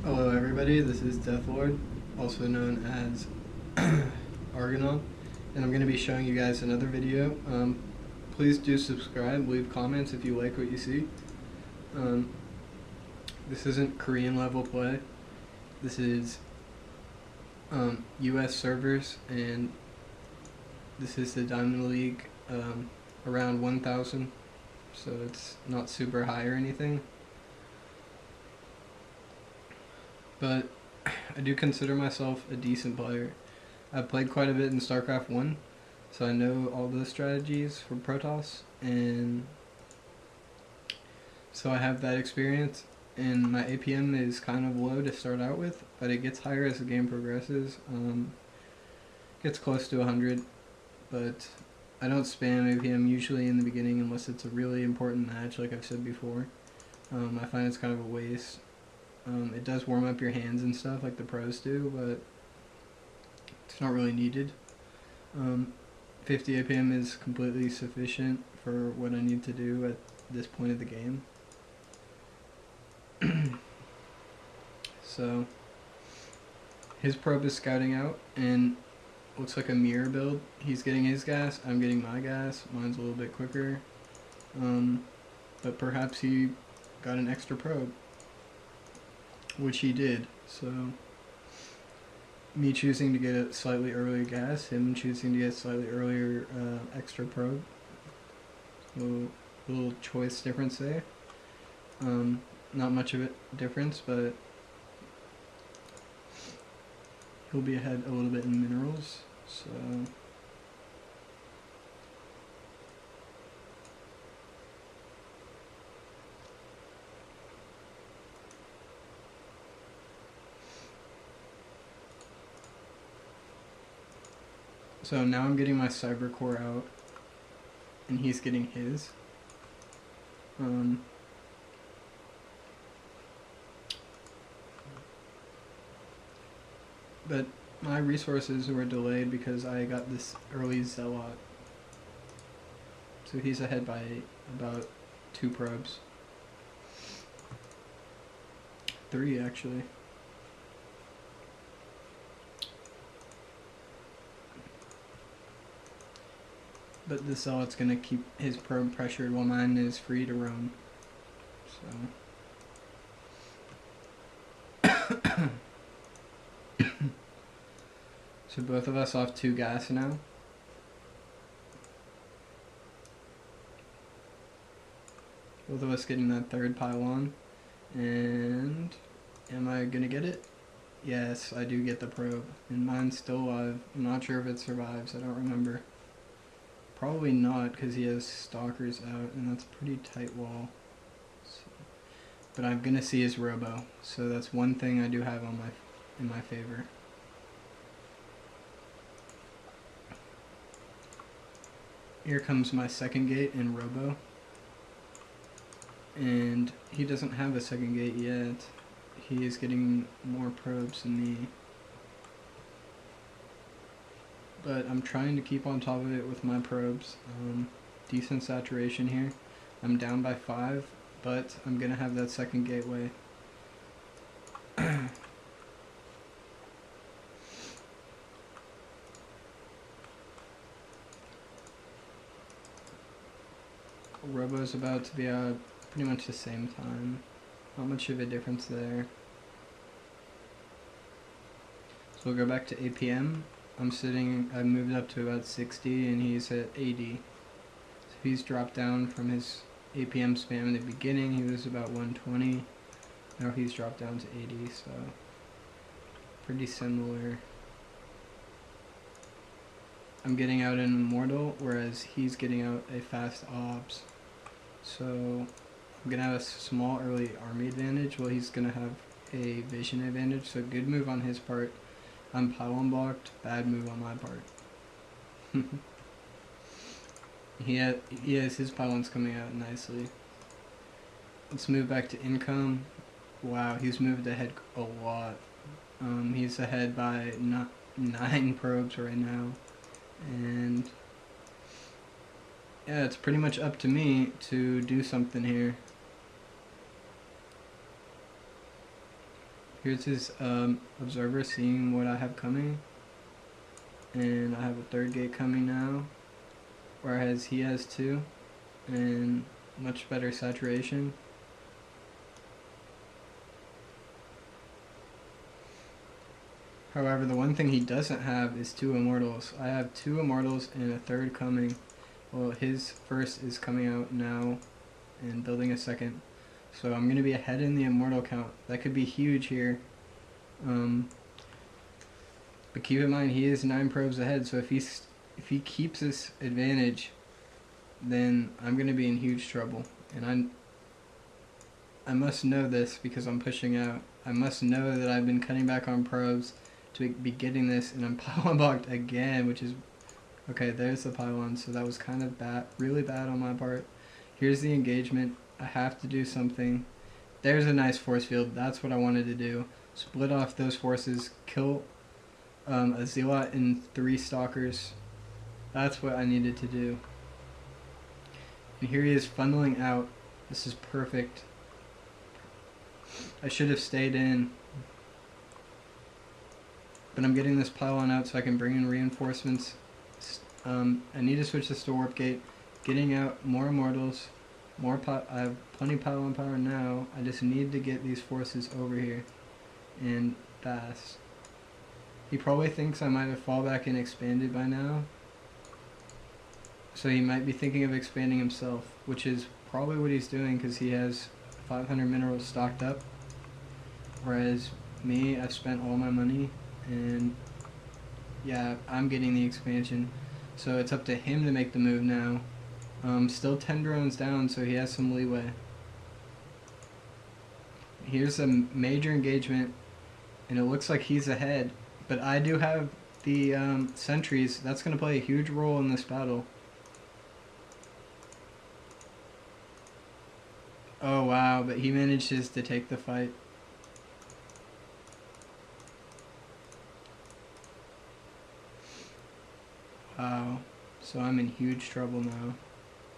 Hello everybody, this is Deathlord, also known as Argannon, and I'm going to be showing you guys another video. Please do subscribe, leave comments if you like what you see. This isn't Korean level play, this is US servers, and this is the Diamond League around 1000, so it's not super high or anything. But I do consider myself a decent player. I've played quite a bit in StarCraft 1, so I know all the strategies for Protoss, and so I have that experience, and my APM is kind of low to start out with, but it gets higher as the game progresses. Gets close to 100, but I don't spam APM usually in the beginning unless it's a really important match, like I've said before. I find it's kind of a waste. It does warm up your hands and stuff like the pros do, but it's not really needed. 50 APM is completely sufficient for what I need to do at this point of the game. So, his probe is scouting out, and looks like a mirror build. He's getting his gas, I'm getting my gas. Mine's a little bit quicker. But perhaps he got an extra probe, which he did. So me choosing to get a slightly earlier gas, him choosing to get slightly earlier extra probe. Little choice difference there. Not much of a difference, but he'll be ahead a little bit in minerals. So now I'm getting my cyber core out, and he's getting his. But my resources were delayed because I got this early zealot. So he's ahead by about 2 probes. 3 actually. But the zealot's gonna keep his probe pressured while mine is free to roam. So both of us off 2 gas now. Both of us getting that 3rd pylon. And am I gonna get it? Yes, I do get the probe. And mine's still alive. I'm not sure if it survives, I don't remember. Probably not, because he has stalkers out, and that's a pretty tight wall. So, but I'm gonna see his robo, so that's one thing I do have on in my favor. Here comes my second gate in robo, and he doesn't have a second gate yet. He is getting more probes than me. But I'm trying to keep on top of it with my probes. Decent saturation here. I'm down by 5, but I'm gonna have that second gateway. Robo's about to be out pretty much the same time. Not much of a difference there. So we'll go back to APM. I moved up to about 60 and he's at 80. So he's dropped down from his APM spam in the beginning. He was about 120. Now he's dropped down to 80, so pretty similar. I'm getting out an immortal, whereas he's getting out a fast ops. So I'm gonna have a small early army advantage while he's gonna have a vision advantage. So good move on his part. I'm pylon blocked, bad move on my part. He has his pylons coming out nicely. Let's move back to income. Wow, he's moved ahead a lot. He's ahead by 9 probes right now. And yeah, it's pretty much up to me to do something here. Here's his observer seeing what I have coming. And I have a third gate coming now, whereas he has two, and much better saturation. However, the one thing he doesn't have is two immortals. I have two immortals and a third coming. Well, his first is coming out now and building a second. So I'm going to be ahead in the immortal count. That could be huge here. But keep in mind, he is 9 probes ahead, so if he keeps this advantage, then I'm going to be in huge trouble. And I must know this because I'm pushing out. I must know that I've been cutting back on probes to be getting this, and I'm pylon blocked again, which is... Okay, there's the pylon, so that was kind of bad, really bad on my part. Here's the engagement. I have to do something. There's a nice force field. That's what I wanted to do. Split off those forces, kill a Zealot and 3 Stalkers. That's what I needed to do. And here he is funneling out. This is perfect. I should have stayed in. But I'm getting this pylon out so I can bring in reinforcements. I need to switch this to Warp Gate. Getting out more Immortals. I have plenty pylon power now. I just need to get these forces over here. And fast. He probably thinks I might have fall back and expanded by now. So he might be thinking of expanding himself, which is probably what he's doing because he has 500 minerals stocked up. Whereas me, I've spent all my money and yeah, I'm getting the expansion. So it's up to him to make the move now. Still 10 drones down, so he has some leeway. Here's a major engagement, and it looks like he's ahead. But I do have the sentries. That's going to play a huge role in this battle. Oh wow, but he manages to take the fight. Wow, so I'm in huge trouble now.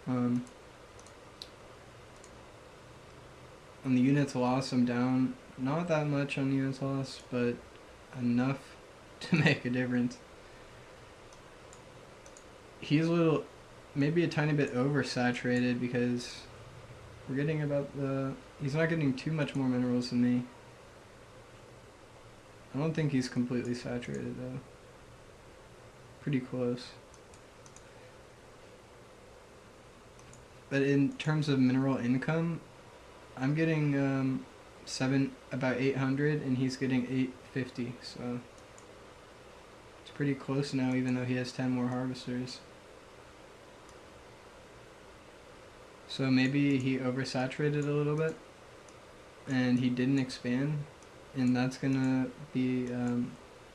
On the units lost, I'm down not that much on units lost, but enough to make a difference. He's a little, maybe a tiny bit oversaturated because we're getting about he's not getting too much more minerals than me. I don't think he's completely saturated though. Pretty close. But in terms of mineral income, I'm getting about 800 and he's getting 850, so it's pretty close now even though he has 10 more harvesters. So maybe he oversaturated a little bit and he didn't expand, and that's gonna be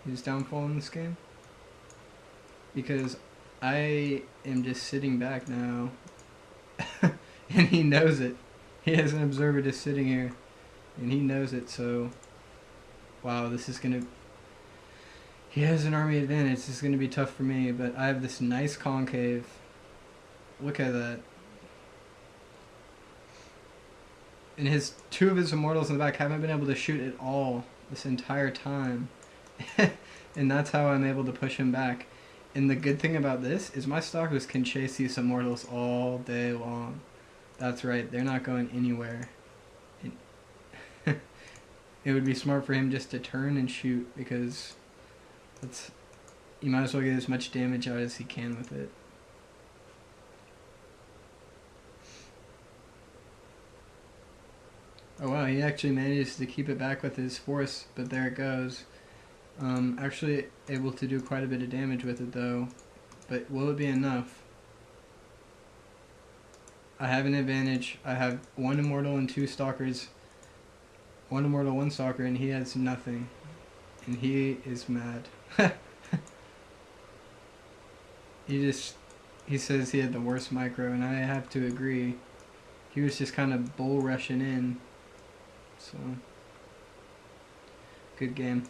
his downfall in this game. Because I am just sitting back now and he knows it. He has an observer just sitting here and he knows it, so wow, this is gonna... He has an army advantage. This is gonna be tough for me, but I have this nice concave. Look at that. And 2 of his immortals in the back haven't been able to shoot at all this entire time. And that's how I'm able to push him back. And the good thing about this is my stalkers can chase these immortals all day long. That's right, they're not going anywhere. It would be smart for him just to turn and shoot, because you might as well get as much damage out as he can with it. Oh wow, he actually manages to keep it back with his force, but there it goes. Actually able to do quite a bit of damage with it though, but will it be enough? I have an advantage. I have 1 immortal and 2 stalkers. 1 immortal, 1 stalker, and he has nothing. And he is mad. He says he had the worst micro, and I have to agree. He was just kind of bull rushing in. So, good game.